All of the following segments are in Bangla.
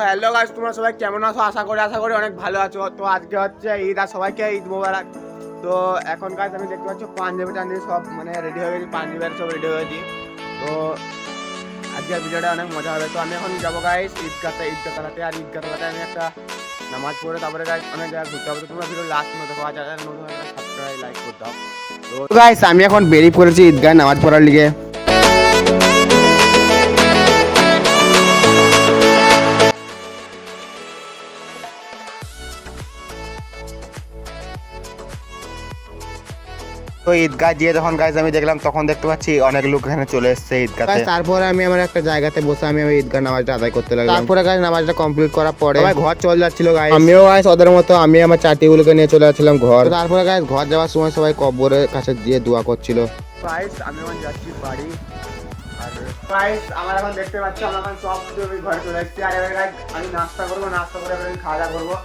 হ্যালো গাইস, তোমরা সবাই কেমন আছো? আশা করি অনেক ভালো আছো। তো আজকে হচ্ছে ঈদ, আর সবাইকে ঈদ মোবারক। তো এখন গাইস আমি দেখতে পাচ্ছি পাঞ্জাবি টাঞ্জাবি সব মানে রেডি হয়ে গেছি, পাঞ্জাবি আর সব রেডি হয়ে গেছি। তো আজকের ভিডিওটা অনেক মজা হবে। তো আমি এখন যাবো গাইস ঈদগাহ তালাতে, আর ঈদগাহ তালাতে আমি একটা নামাজ পড়ে তারপরে গাইস অনেক জায়গায় ঘুরতে হবে। তো তোমরা ভিডিও লাস্ট মতো দেখো, আর যারা নতুন সাবস্ক্রাইব লাইক করতে হবে। তো গাইস আমি এখন বেরিয়ে পড়েছি ঈদগাহ নামাজ পড়ার লিগে। তো ঈদগাহ দিয়ে যখন গাইস আমি দেখলাম, তখন দেখতে পাচ্ছি অনেক লোক এখানে চলে এসেছে ঈদগাহতে। তারপরে আমি আমার একটা জায়গাতে বসে আমি ঈদগাহ নামাজটা আদায় করতে লাগলাম। তারপরে গাইস নামাজটা কমপ্লিট করার পরে সবাই ঘর চলে যাচ্ছিল গাইস, আমিও গাইস ওদের মতো আমি আমার চাটিগুলোকে নিয়ে চলে যাচ্ছিলাম ঘর। তারপরে গাইস ঘর যাওয়ার সময় সবাই কবরের কাছে গিয়ে দোয়া করছিল। গাইস আমি এখন যাচ্ছি বাড়ি। আর গাইস আমার এখন দেখতে পাচ্ছি আমরা এখন সব ঘরে চলে এসেছি। আর এবার গাইস আমি নাস্তা করবো, নাস্তা করে এবার খাওয়া দাওয়া করবো।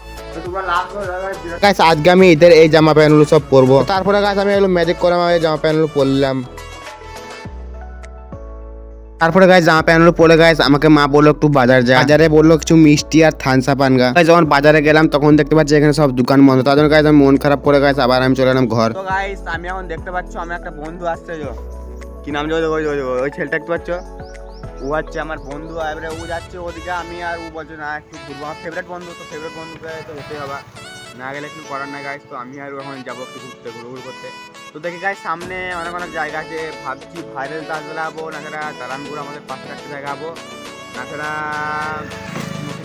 গাইস আজকে আমি ঈদের এই জামা প্যান্টগুলো সব পরবো। তারপরে গাইস আমি এগুলো ম্যাজিক করে আমি জামা প্যান্টগুলো পরলাম। তারপরে গাইস জামা প্যান্টগুলো পরে গাইস আমাকে মা বললো একটু বাজার যা। বাজারে বললো কিছু মিষ্টি আর থানসা পানগা। যখন বাজারে গেলাম তখন দেখতে পাচ্ছি এখানে সব দোকান বন্ধ। তার জন্য গাইস আমি মন খারাপ করে গাইস আবার আমি চলে এলাম ঘর। তো গাইস আমি এখন দেখতে পাচ্ছি আমি একটা বন্ধু আসছে, কি নাম ওই ছেলেটা দেখতে পাচ্ছ, ও হচ্ছে আমার বন্ধু। এবারে ও যাচ্ছে ওদিকে, আমি আর ও বলছে না একটু ঘুরবো, আমার ফেভারিট বন্ধু। তো ফেভারিট বন্ধুকে তো যেতেই হবে, না গেলে একটু করার নাই গাইস। তো আমি আর এখন যাবো একটু ঘুরতে, ঘুরঘুর করতে। তো দেখি গাইস সামনে অনেক জায়গা আছে, ভাবছি ভাইরাল তাজবেলা যাবো, না ছাড়া তারানপুর আমাদের পাশের একটা জায়গা যাবো, না ছাড়া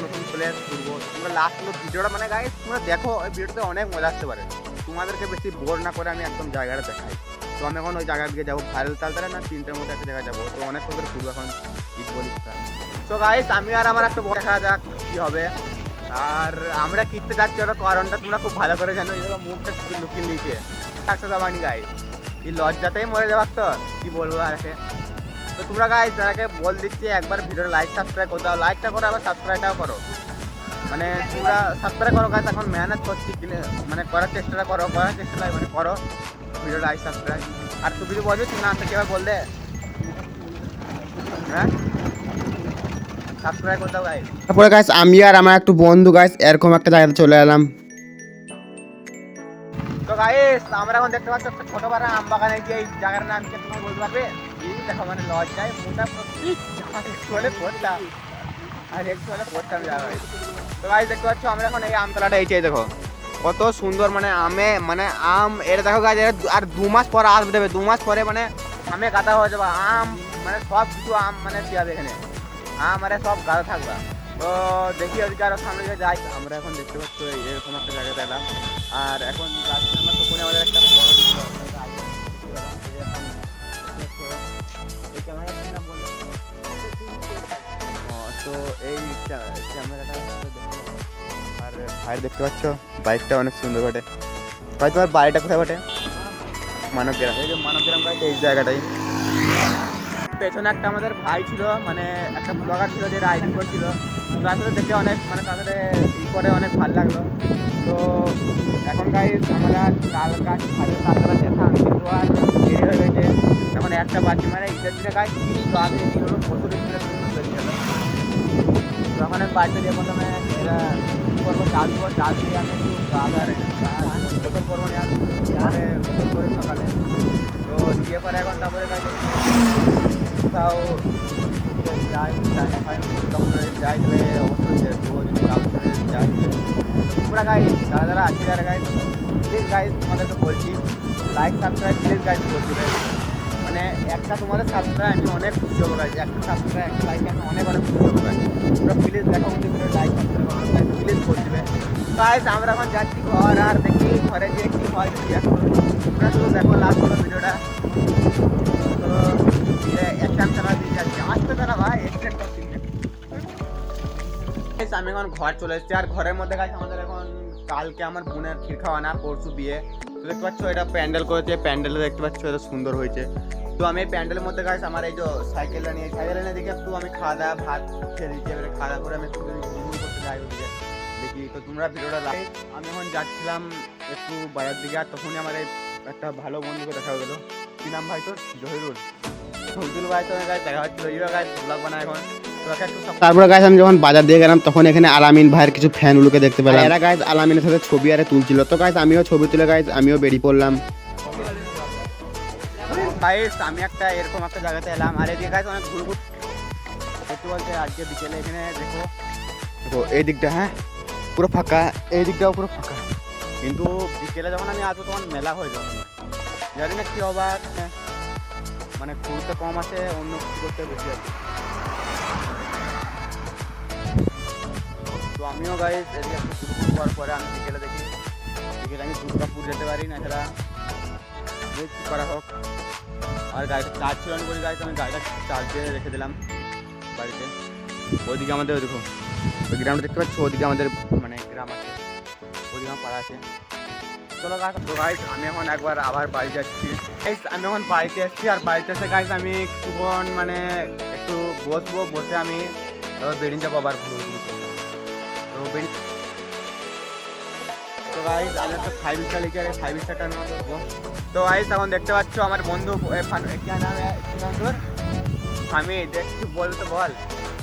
নতুন প্লেস ঘুরবো। তোমরা লাস্ট ভিডিওটা মানে গাইস তোমরা দেখো, ওই ভিডিওতে অনেক মজা আসতে পারে। তোমাদেরকে বেশি বোর না করে আমি একদম জায়গাটা দেখাই। তো আমি এখন ওই জায়গার দিকে যাবো, ভাইরাল তালতারা না 3টার মধ্যে একটা জায়গায় যাবো। তো অনেক সুন্দর ঘুরবো এখন ঈদ বলি। তো গাইস আমি আর আমার একটা দেখা যাক কি হবে। আর আমরা কিনতে যাচ্ছি ওটা কারণটা তোমরা খুব ভালো করে জানো, এই মুখটা লুকিয়ে নিচে একশো যাবানি গাইস, এই লজ্জাতেই মরে যাবার। তো কি বলবো আর একে। তো তোমরা গাইস তাকে বল দিচ্ছি একবার ভিডিওটা লাইক সাবস্ক্রাইব করতে হবে, লাইকটা করো আবার সাবস্ক্রাইবটাও করো। মানে তোমরা সাবস্ক্রাইব করো গাইস, এখন মেহনত করছি মানে করার চেষ্টা করো, মানে করো ভিডিও লাইক সাবস্ক্রাইব। আর তুই কিছু বলবি, তুই না আসতে কেউ বল দে, হ্যাঁ সাবস্ক্রাইব করতে গাইস। তারপরে গাইস আমি আর আমার একটু বন্ধু গাইস এরকম একটা জায়গাতে চলে এলাম। তো গাইস আমরা এখন দেখতে পাচ্ছি একটা ছোট পাড়া আম বাগানে গিয়ে এই জায়গার নাম কি তুমি বলতে পারবে? এই দেখো মানে লজ্জায় মোটা প্রত্যেক পড়তাম আর একটু হলে পড়তাম যাবে। তো গাইস দেখতে পাচ্ছ আমরা এখন এই আমতলাটা এই চাই দেখো কত সুন্দর, মানে মানে আম এটা দেখো গাইস, আর 2 মাস পর আসবে দেবে, 2 মাস পরে মানে আমে গাদা হয়ে যাবে। আম মানে সব কিছু আম মানে পেয়াবে এখানে, মানে সব গাদা থাকবে। তো দেখি ওদিকে আরো সামনে দিকে যাই। আমরা এখন দেখতে পাচ্ছি এরকম একটা জায়গাতে এলাম। আর এখন যাচ্ছি আমরা তো কোনে আমাদের একটা বড় তো এই ক্যামেরাটা আর ভাই দেখতে পাচ্ছ বাইকটা অনেক সুন্দর বটে। ভাই তোমার বাড়িটা কোথায় বটে? মানবগ্রাম। এই যে মানবগ্রাম বাড়িটা এই জায়গাটাই। পেছনে একটা আমাদের ভাই ছিল, মানে একটা ব্লগার ছিল যে রাইডিং করছিল। তার সাথে দেখে অনেক মানে তার সাথে করে অনেক ভালো লাগলো। তো এখন গাইস আমরা কাল গাছ ভালো কালরা যেতাম, কিন্তু আর দেরি হয়ে গেছে, এখন একটা বাকি মানে ঈদের দিনে গাছ কি গাছ এগুলো প্রচুর তৈরি হলো। তখন আমি বাড়িতে দিয়ে প্রথমে এরা কী করবো, চাল দিয়ে আমি একটু গাছ গোসল করবো না, গোসল করি সকালে। তো দিয়ে পরে এখন তারপরে গাছে কোথাও যাই যাই গেলে অবশ্যই যাই। তোমরা গাইস যারা আছে যারা গাইস প্লিজ গাইস তোমাদেরকে বলছি লাইক সাবস্ক্রাইব প্লিজ গাইস করছি। মানে একটা তোমাদের সাবস্ক্রাইব আমি অনেক খুশি হবো গাইস, একটা সাবস্ক্রাইব একটা লাইক আমি অনেক খুশি হবো গাইস। তোমরা প্লিজ দেখো কিন্তু লাইক সাবস্ক্রাইব প্লিজ করে দেবে। গাইস আমরা এখন যাচ্ছি ঘর, আর দেখি ঘরে গিয়ে কি হয় তোমরা শুধু দেখো লাস্ট ভিডিওটা। তো একদম চালা দিয়ে যাচ্ছি, আসতে না ভাই আমি এখন ঘর চলে এসেছি। আর ঘরের মধ্যে গাছ আমাদের এখন কালকে আমার বোনের ক্ষীর খাওয়ানা, পরশু বিয়ে। তো দেখতে পাচ্ছ এটা প্যান্ডেল করেছে, প্যান্ডেলটা দেখতে পাচ্ছ এটা সুন্দর হয়েছে। তো আমি এই প্যান্ডেলের মধ্যে গাছ আমার এই যে সাইকেলটা নিয়ে দেখে একটু আমি খাওয়া দাওয়া ভাত খেয়ে দিচ্ছি। এবারে খাওয়া দাওয়া করে আমি একটু করতে যাই ওদিকে দেখি। তো তোমরা ভিডিওটা লাইক। আমি এখন যাচ্ছিলাম একটু বাজার দিকে, আর তখনই আমার এই একটা ভালো বন্ধুকে দেখা গেলো। কি নাম ভাই তোর? জহিরুল ভাই তো গাছ দেখা হচ্ছিল, ইয়ে গাছ ব্লগ বানায় এখন। তো তারপরে গাইস আমি যখন বাজার দিয়ে গেলাম তখন এখানে আলামিন ভাইয়ের কিছু ফ্যানগুলোকে দেখতে পেলাম। এরা গাইস আলামিনের সাথে ছবি আরে তুলছিল, তো গাইস আমিও ছবি তুলে গাইস আমিও বেরিয়ে পড়লাম। গাইস আমি একটা এরকম একটা জায়গাতে এলাম, আর এদিকে গাইস অনেক ঘুরঘুর সত্যি বলতে আজকে বিকেলে এখানে দেখো দেখো এই দিকটা হ্যাঁ পুরো ফাঁকা, এই দিকটাও পুরো ফাঁকা, কিন্তু বিকেলে যখন আমি আসবো তখন মেলা হয়ে যাবে। জানি না কি অবাক, মানে ঘুরতে কম আছে, অন্য কিছু করতে বেশি আছে। তো আমিও গাইস এদিকে একটু ঘুরঘুর করার পরে আমি বিকেলে দেখি, বিকেলে আমি দুর্গাপুর যেতে পারি না, এছাড়া কী করা হোক। আর গাড়িটা চার্জ ছিল না বলে গাড়িতে আমি গাড়িটা চার্জ দিয়ে রেখে দিলাম বাড়িতে। ওইদিকে আমাদের ওই দেখো ওই গ্রামটা দেখতে পাচ্ছ, ওদিকে আমাদের মানে গ্রাম আছে, ওদিকে আমার পাড়া আছে। চলো গাইস আমি এখন একবার আবার বাড়ি যাচ্ছি। গাইস আমি এখন বাড়িতে এসেছি, আর বাড়িতে এসে গাইস আমি কিছুক্ষণ মানে একটু বসবো, বসে আমি বেরিয়ে যাবো আবার ঘুরে ঘুরে। তো বেরিয়ে তো গাইস আমি একটা 5 স্টার লিখে 5 স্টারটা নেওয়া করবো। তো গাইস এখন দেখতে পাচ্ছ আমার বন্ধু আমি দেখছি বলতে বল।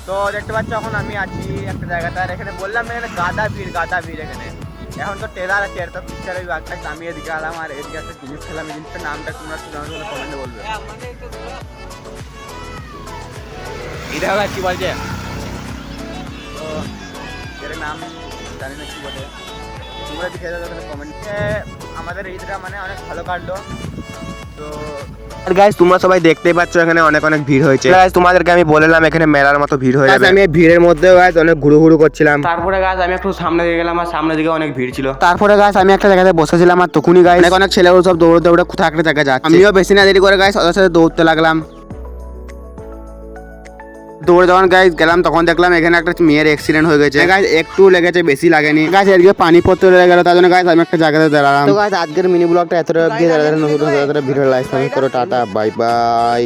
তো দেখতে পাচ্ছ এখন আমি আছি একটা জায়গাতে, আর এখানে বললাম এখানে গাদা ভিড় এখানে। এখন তো ট্রেলার আছে, এর তো পিকচার ওই একটা আমি এদিকে আলাম, আর এদিকে একটা জিনিস খেলাম, এই জিনিসটার নামটা তোমরা কমেন্টে বলবে। এটা হবে কি বলছে, তো এর নাম জানি না কি বলে, তোমরা দেখে যাবে কমেন্টে। আমাদের ঈদটা মানে অনেক ভালো কাটলো। তো আর গাইস তোমরা সবাই দেখতেই পাচ্ছ এখানে অনেক অনেক ভিড় হয়েছে। গাইস তোমাদেরকে আমি বললাম এখানে মেলার মতো ভিড় হয়ে যাবে, আমি ভিড়ের মধ্যে গাইস অনেক ঘুরু করছিলাম। তারপরে গাইস আমি একটু সামনে দিকে গেলাম, আর সামনের দিকে অনেক ভিড় ছিল। তারপরে গাইস আমি একটা জায়গাতে বসেছিলাম, আর তখনই গাইস অনেক ছেলেগুলো সব দৌড়ে কোথাও একটা জায়গায় যাচ্ছে। আমিও বেশি না দেরি করে গাইস ওদের সাথে দৌড়তে লাগলাম। দৌড়ে যখন গাইস গেলাম তখন দেখলাম এখানে একটা মেয়ের অ্যাক্সিডেন্ট হয়ে গেছে। গাইস একটু লেগেছে, বেশি লাগেনি। গাইস এদিকে পানি পড়তে লেগে গেল, তার জন্য গাইস আমি একটা জায়গাতে দাঁড়ালাম। তো গাইস আজকের মিনি ব্লগটা এতটা অবধি, যারা নতুন ভিডিও লাইক সাবস্ক্রাইব করো, টাটা বাই বাই।